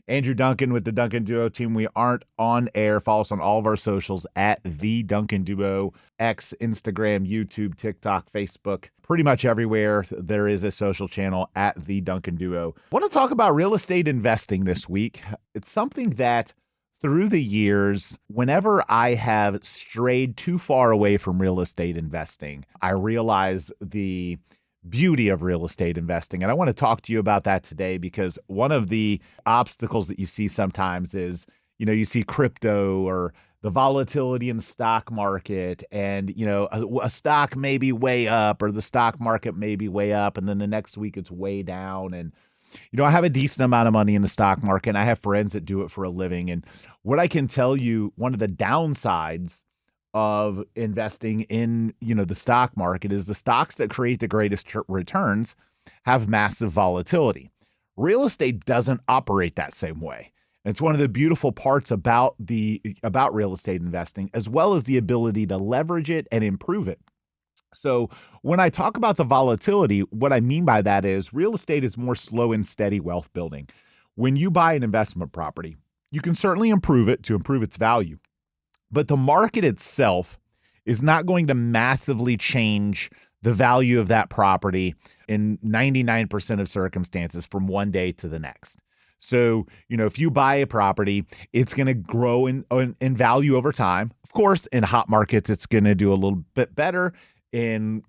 Andrew Duncan with the Duncan Duo team. We aren't on air. Follow us on all of our socials at the Duncan Duo, X, Instagram, YouTube, TikTok, Facebook, pretty much everywhere there is a social channel at the Duncan Duo. I want to talk about real estate investing this week. It's something that through the years, whenever I have strayed too far away from real estate investing, I realize the beauty of real estate investing. And I want to talk to you about that today because one of the obstacles that you see sometimes is, you see crypto or the volatility in the stock market and, a stock may be way up or the stock market may be way up. And then the next week it's way down. And, I have a decent amount of money in the stock market and I have friends that do it for a living. And what I can tell you, one of the downsides of investing in, the stock market is the stocks that create the greatest returns have massive volatility. Real estate doesn't operate that same way. And it's one of the beautiful parts about real estate investing, as well as the ability to leverage it and improve it. So when I talk about the volatility, what I mean by that is real estate is more slow and steady wealth building. When you buy an investment property, you can certainly improve it to improve its value. But the market itself is not going to massively change the value of that property in 99% of circumstances from one day to the next. So, if you buy a property, it's going to grow in value over time. Of course, in hot markets, it's going to do a little bit better. In,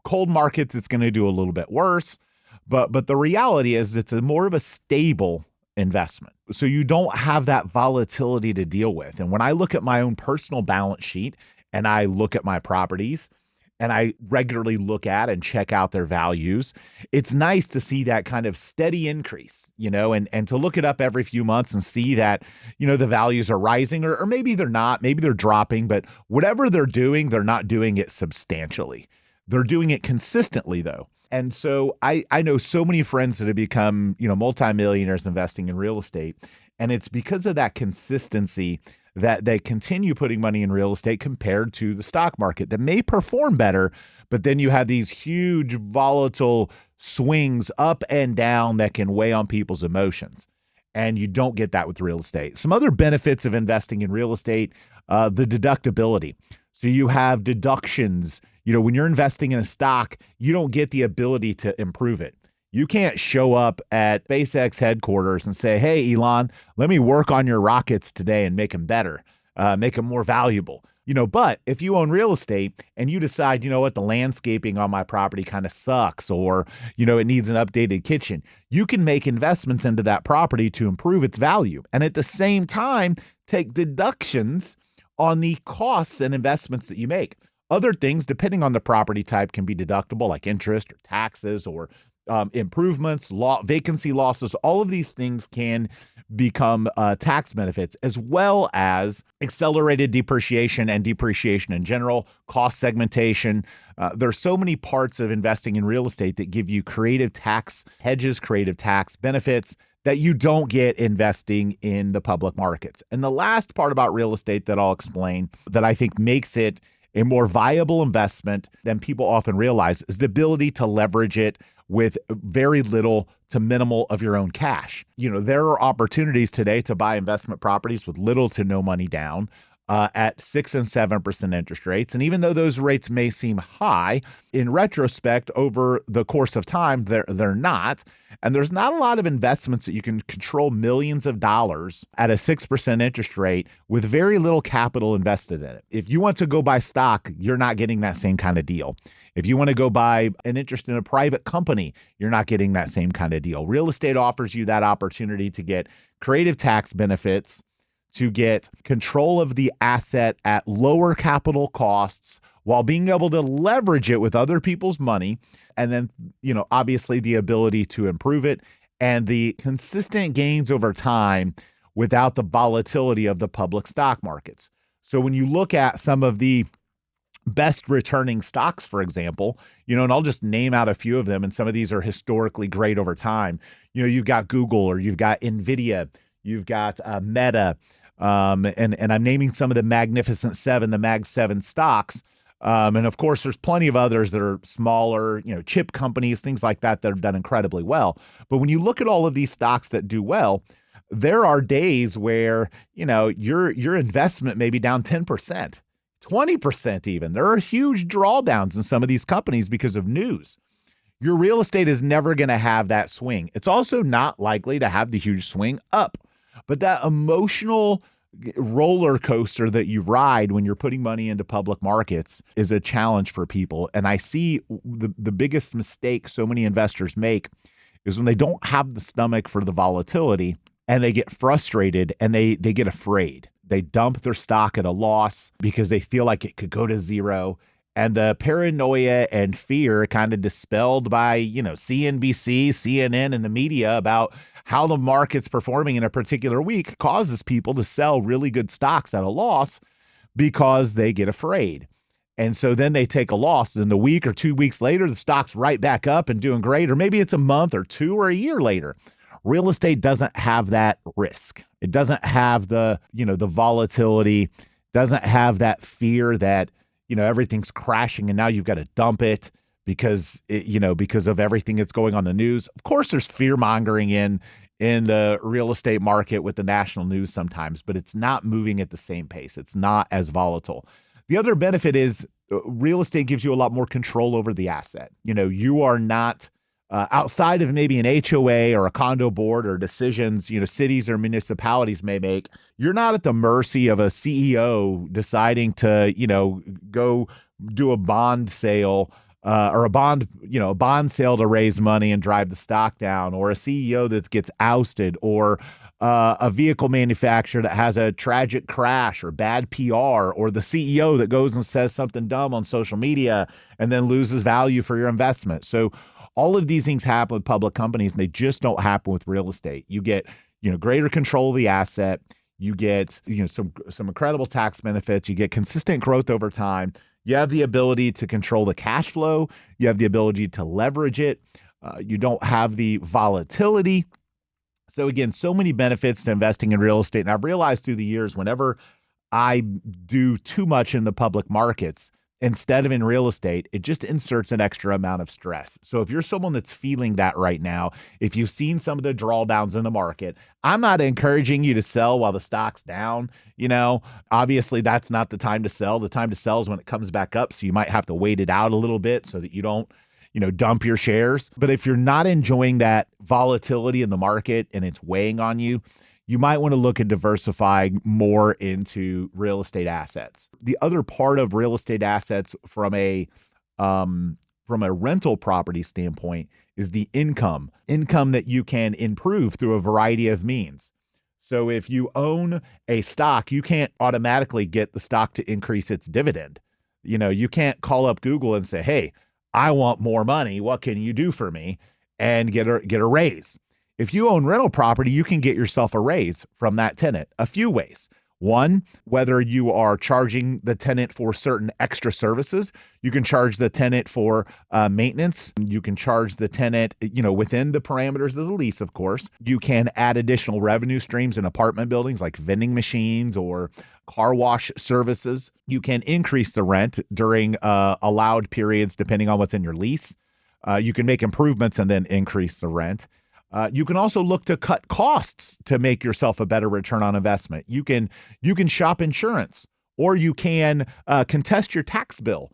cold markets, it's going to do a little bit worse. But the reality is it's more of a stable investment. So you don't have that volatility to deal with. And when I look at my own personal balance sheet and I look at my properties and I regularly look at and check out their values, it's nice to see that kind of steady increase, and to look it up every few months and see that, the values are rising or maybe they're not, maybe they're dropping, but whatever they're doing, they're not doing it substantially. They're doing it consistently though. And so I know so many friends that have become, multimillionaires investing in real estate. And it's because of that consistency that they continue putting money in real estate compared to the stock market that may perform better. But then you have these huge volatile swings up and down that can weigh on people's emotions. And you don't get that with real estate. Some other benefits of investing in real estate, the deductibility. So you have deductions. When you're investing in a stock, you don't get the ability to improve it. You can't show up at SpaceX headquarters and say, hey, Elon, let me work on your rockets today and make them better, make them more valuable. But if you own real estate and you decide, the landscaping on my property kind of sucks or, it needs an updated kitchen, you can make investments into that property to improve its value. And at the same time, take deductions on the costs and investments that you make. Other things, depending on the property type, can be deductible, like interest or taxes or improvements, vacancy losses. All of these things can become tax benefits, as well as accelerated depreciation and depreciation in general, cost segmentation. There's so many parts of investing in real estate that give you creative tax hedges, creative tax benefits that you don't get investing in the public markets. And the last part about real estate that I'll explain that I think makes it a more viable investment than people often realize is the ability to leverage it with very little to minimal of your own cash. There are opportunities today to buy investment properties with little to no money down at 6 and 7% interest rates. And even though those rates may seem high, in retrospect, over the course of time, they're not. And there's not a lot of investments that you can control millions of dollars at a 6% interest rate with very little capital invested in it. If you want to go buy stock, you're not getting that same kind of deal. If you want to go buy an interest in a private company, you're not getting that same kind of deal. Real estate offers you that opportunity to get creative tax benefits, to get control of the asset at lower capital costs while being able to leverage it with other people's money. And then, obviously the ability to improve it and the consistent gains over time without the volatility of the public stock markets. So when you look at some of the best returning stocks, for example, and I'll just name out a few of them, and some of these are historically great over time. You've got Google, or you've got Nvidia, you've got Meta, and I'm naming some of the Magnificent Seven, the Mag 7 stocks. And of course, there's plenty of others that are smaller, chip companies, things like that have done incredibly well. But when you look at all of these stocks that do well, there are days where, your investment may be down 10%, 20% even. There are huge drawdowns in some of these companies because of news. Your real estate is never going to have that swing. It's also not likely to have the huge swing up. But that emotional roller coaster that you ride when you're putting money into public markets is a challenge for people. And I see the biggest mistake so many investors make is when they don't have the stomach for the volatility and they get frustrated and they get afraid. They dump their stock at a loss because they feel like it could go to zero. And the paranoia and fear kind of dispelled by, CNBC, CNN, and the media about how the market's performing in a particular week causes people to sell really good stocks at a loss because they get afraid. And so then they take a loss. Then the week or 2 weeks later, the stock's right back up and doing great. Or maybe it's a month or two or a year later. Real estate doesn't have that risk. It doesn't have the volatility, doesn't have that fear that, everything's crashing and now you've got to dump it because of everything that's going on in the news. Of course, there's fear mongering in the real estate market with the national news sometimes, but it's not moving at the same pace. It's not as volatile. The other benefit is real estate gives you a lot more control over the asset. You are not outside of maybe an HOA or a condo board or decisions, cities or municipalities may make. You're not at the mercy of a CEO deciding to, go do a bond sale or a bond sale to raise money and drive the stock down, or a CEO that gets ousted, or a vehicle manufacturer that has a tragic crash or bad PR, or the CEO that goes and says something dumb on social media and then loses value for your investment. So all of these things happen with public companies, and they just don't happen with real estate. You get, greater control of the asset. You get, some incredible tax benefits. You get consistent growth over time. You have the ability to control the cash flow. You have the ability to leverage it. You don't have the volatility. So again, so many benefits to investing in real estate. And I've realized through the years, whenever I do too much in the public markets, instead of in real estate, it just inserts an extra amount of stress. So if you're someone that's feeling that right now, if you've seen some of the drawdowns in the market, I'm not encouraging you to sell while the stock's down. Obviously that's not the time to sell. The time to sell is when it comes back up. So you might have to wait it out a little bit so that you don't, dump your shares. But if you're not enjoying that volatility in the market and it's weighing on you, you might want to look at diversifying more into real estate assets. The other part of real estate assets from a rental property standpoint is the income that you can improve through a variety of means. So if you own a stock, you can't automatically get the stock to increase its dividend. You can't call up Google and say, "Hey, I want more money. What can you do for me?" and get a raise. If you own rental property, you can get yourself a raise from that tenant a few ways. One, whether you are charging the tenant for certain extra services, you can charge the tenant for maintenance. You can charge the tenant, within the parameters of the lease, of course. You can add additional revenue streams in apartment buildings like vending machines or car wash services. You can increase the rent during allowed periods depending on what's in your lease. You can make improvements and then increase the rent. You can also look to cut costs to make yourself a better return on investment. You can shop insurance, or you can contest your tax bill.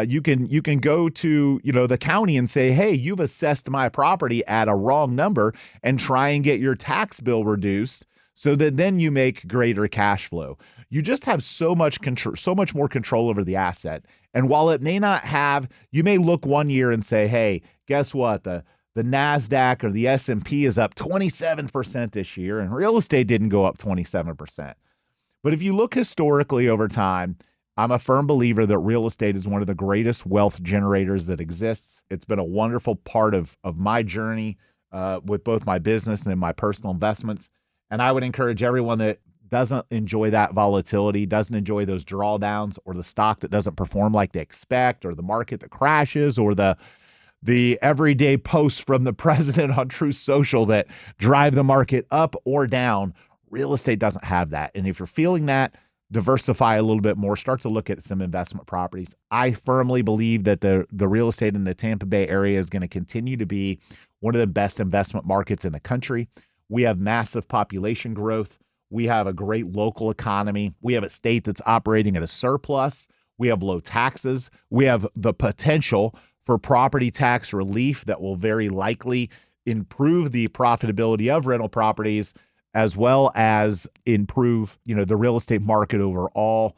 You can go to the county and say, "Hey, you've assessed my property at a wrong number," and try and get your tax bill reduced so that then you make greater cash flow. You just have so much control, so much more control over the asset. And while it may not have, you may look one year and say, "Hey, guess what? The NASDAQ or the S&P is up 27% this year, and real estate didn't go up 27%. But if you look historically over time, I'm a firm believer that real estate is one of the greatest wealth generators that exists. It's been a wonderful part of my journey with both my business and in my personal investments. And I would encourage everyone that doesn't enjoy that volatility, doesn't enjoy those drawdowns, or the stock that doesn't perform like they expect, or the market that crashes, or the everyday posts from the president on Truth Social that drive the market up or down. Real estate doesn't have that. And if you're feeling that, diversify a little bit more, start to look at some investment properties. I firmly believe that the real estate in the Tampa Bay area is going to continue to be one of the best investment markets in the country. We have massive population growth. We have a great local economy. We have a state that's operating at a surplus. We have low taxes. We have the potential for property tax relief that will very likely improve the profitability of rental properties, as well as improve, the real estate market overall.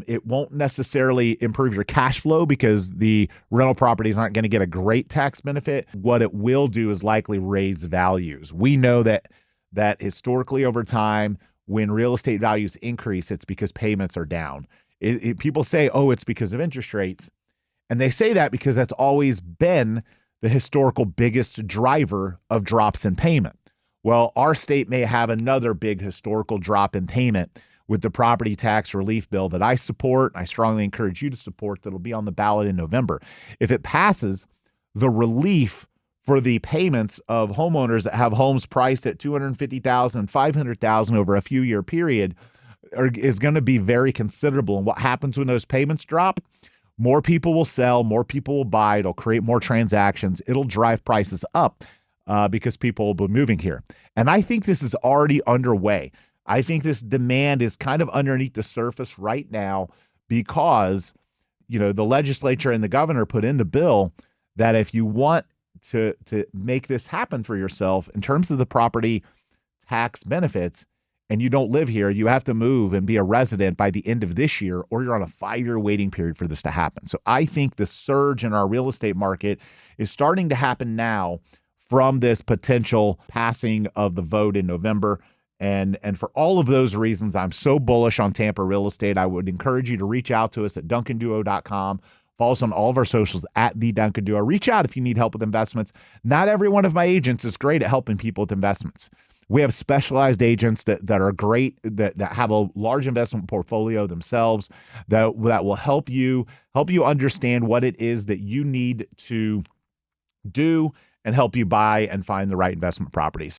It won't necessarily improve your cash flow because the rental properties aren't going to get a great tax benefit. What it will do is likely raise values. We know that historically over time, when real estate values increase, it's because payments are down. People say, oh, it's because of interest rates. And they say that because that's always been the historical biggest driver of drops in payment. Well, our state may have another big historical drop in payment with the property tax relief bill that I support. I strongly encourage you to support. That'll be on the ballot in November. If it passes, the relief for the payments of homeowners that have homes priced at $250,000, $500,000 over a few year period is going to be very considerable. And what happens when those payments drop? More people will sell, more people will buy. It'll create more transactions. It'll drive prices up because people will be moving here. And I think this is already underway. I think this demand is kind of underneath the surface right now because, the legislature and the governor put in the bill that if you want to make this happen for yourself in terms of the property tax benefits, and you don't live here, you have to move and be a resident by the end of this year, or you're on a 5-year waiting period for this to happen. So I think the surge in our real estate market is starting to happen now from this potential passing of the vote in November. And for all of those reasons, I'm so bullish on Tampa real estate. I would encourage you to reach out to us at duncanduo.com. Follow us on all of our socials at The Duncan Duo. Reach out if you need help with investments. Not every one of my agents is great at helping people with investments. We have specialized agents that are great, that have a large investment portfolio themselves, that will help you understand what it is that you need to do and help you buy and find the right investment properties.